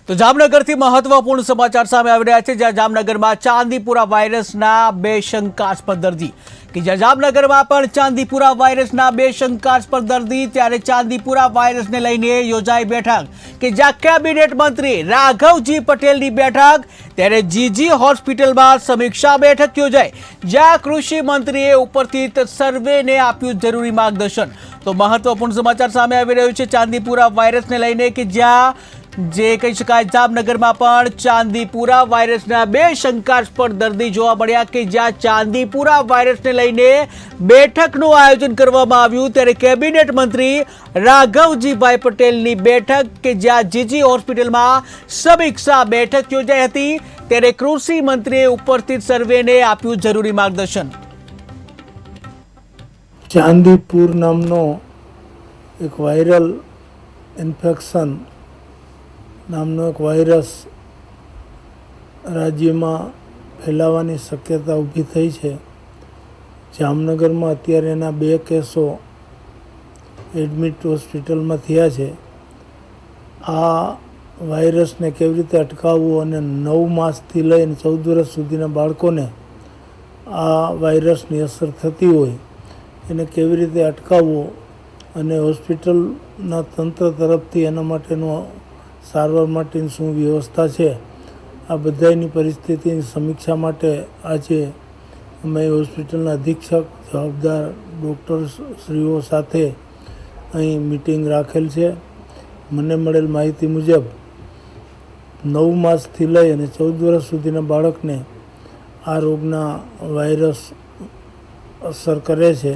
તો જામનગરથી મહત્વપૂર્ણ સમાચાર સામે આવી રહ્યા છે, જ્યાં જામનગરમાં ચાંદીપુરા વાયરસના 2 શંકાસ્પદ દર્દી કે જ્યાં જામનગરમાં પણ ચાંદીપુરા વાયરસના 2 શંકાસ્પદ દર્દી। ત્યારે ચાંદીપુરા વાયરસને લઈને યોજાઈ બેઠક કે જ્યાં કેબિનેટ મંત્રી રાઘવજી પટેલની બેઠક। ત્યારે જીજી હોસ્પિટલમાં સમીક્ષા બેઠક યોજાઈ, જ્યાં કૃષિ મંત્રીએ ઉપસ્થિત સર્વેને આપ્યું જરૂરી માર્ગદર્શન। તો મહત્વપૂર્ણ સમાચાર સામે આવી રહ્યું છે ચાંદીપુરા વાયરસને લઈને કે જ્યાં જે કહી શકાય જામનગરમાં પણ ચાંદીપુરા વાયરસના 2 શંકાસ્પદ દર્દી જોવા મળ્યા કે જ્યાં ચાંદીપુરા વાયરસને લઈને બેઠકનું આયોજન કરવામાં આવ્યું। ત્યારે કેબિનેટ મંત્રી રાઘવજીભાઈ પટેલની બેઠક કે જ્યાં જીજી હોસ્પિટલમાં સમીક્ષા બેઠક યોજાઈ હતી। ત્યારે કૃષિ મંત્રીએ ઉપસ્થિત સર્વેને આપ્યું જરૂરી માર્ગદર્શન। ચાંદીપુર નામનો એક વાયરલ ઇન્ફેક્શન નામનો એક વાયરસ રાજ્યમાં ફેલાવાની શક્યતા ઊભી થઈ છે। જામનગરમાં અત્યારે એના 2 કેસો એડમિટ હોસ્પિટલમાં થયા છે। આ વાયરસને કેવી રીતે અટકાવવો અને 9 માસથી લઈને 14 વર્ષ સુધીના બાળકોને આ વાયરસની અસર થતી હોય એને કેવી રીતે અટકાવવો અને હોસ્પિટલના તંત્ર તરફથી એના માટેનો સારવાર માટેની શું વ્યવસ્થા છે, આ બધાની પરિસ્થિતિની સમીક્ષા માટે આજે અમે હોસ્પિટલના અધિક્ષક જવાબદાર ડૉક્ટરશ્રીઓ સાથે અહીં મિટિંગ રાખેલ છે। મને મળેલ માહિતી મુજબ 9 માસથી લઈ અને 14 વર્ષ સુધીના બાળકને આ રોગના વાયરસ અસર કરે છે।